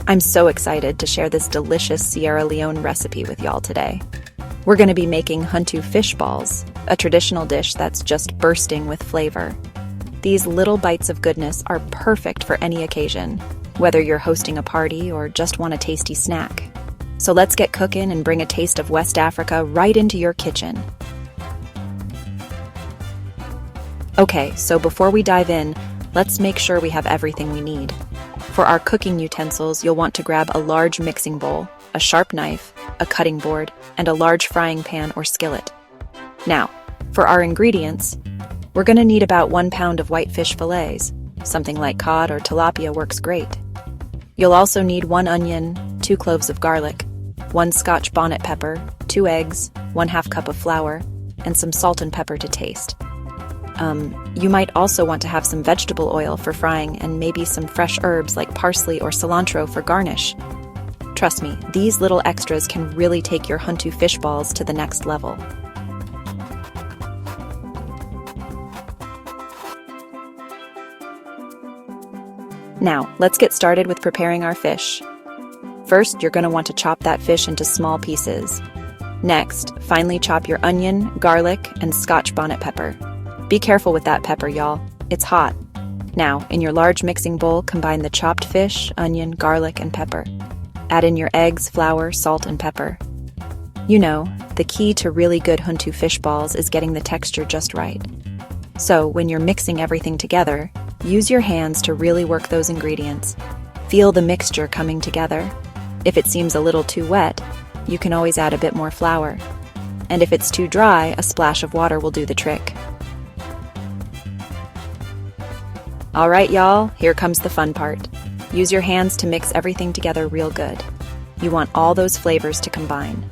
I'm so excited to share this delicious Sierra Leone recipe with y'all today. We're going to be making Huntu fish balls, a traditional dish that's just bursting with flavor. These little bites of goodness are perfect for any occasion, whether you're hosting a party or just want a tasty snack. So let's get cooking and bring a taste of West Africa right into your kitchen. Okay, so before we dive in, let's make sure we have everything we need. For our cooking utensils, you'll want to grab a large mixing bowl, a sharp knife, a cutting board, and a large frying pan or skillet. Now, for our ingredients, we're going to need about 1 pound of whitefish fillets. Something like cod or tilapia works great. You'll also need 1 onion, 2 cloves of garlic, 1 Scotch bonnet pepper, 2 eggs, 1/2 cup of flour, and some salt and pepper to taste. You might also want to have some vegetable oil for frying and maybe some fresh herbs like parsley or cilantro for garnish. Trust me, these little extras can really take your Huntu fish balls to the next level. Now, let's get started with preparing our fish. First, you're going to want to chop that fish into small pieces. Next, finely chop your onion, garlic, and Scotch bonnet pepper. Be careful with that pepper, y'all. It's hot. Now, in your large mixing bowl, combine the chopped fish, onion, garlic, and pepper. Add in your eggs, flour, salt, and pepper. You know, the key to really good Huntu fish balls is getting the texture just right. So, when you're mixing everything together, use your hands to really work those ingredients. Feel the mixture coming together. If it seems a little too wet, you can always add a bit more flour. And if it's too dry, a splash of water will do the trick. All right, y'all, here comes the fun part. Use your hands to mix everything together real good. You want all those flavors to combine.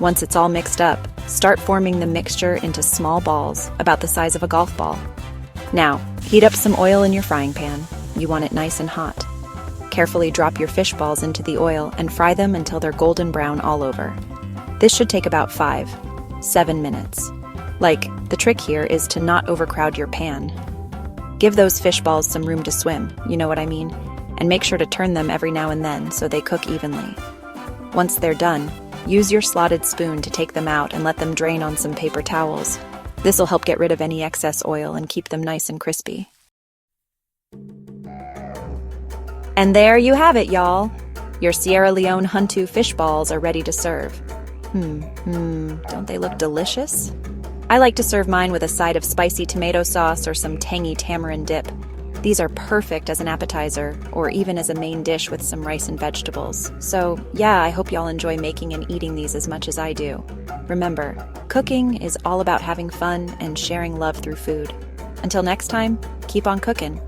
Once it's all mixed up, start forming the mixture into small balls about the size of a golf ball. Now, heat up some oil in your frying pan. You want it nice and hot. Carefully drop your fish balls into the oil and fry them until they're golden brown all over. This should take about 5-7 minutes. The trick here is to not overcrowd your pan. Give those fish balls some room to swim, you know what I mean? And make sure to turn them every now and then so they cook evenly. Once they're done, use your slotted spoon to take them out and let them drain on some paper towels. This'll help get rid of any excess oil and keep them nice and crispy. And there you have it, y'all. Your Sierra Leone Huntu fish balls are ready to serve. Don't they look delicious? I like to serve mine with a side of spicy tomato sauce or some tangy tamarind dip. These are perfect as an appetizer or even as a main dish with some rice and vegetables. So yeah, I hope y'all enjoy making and eating these as much as I do. Remember, cooking is all about having fun and sharing love through food. Until next time, keep on cooking.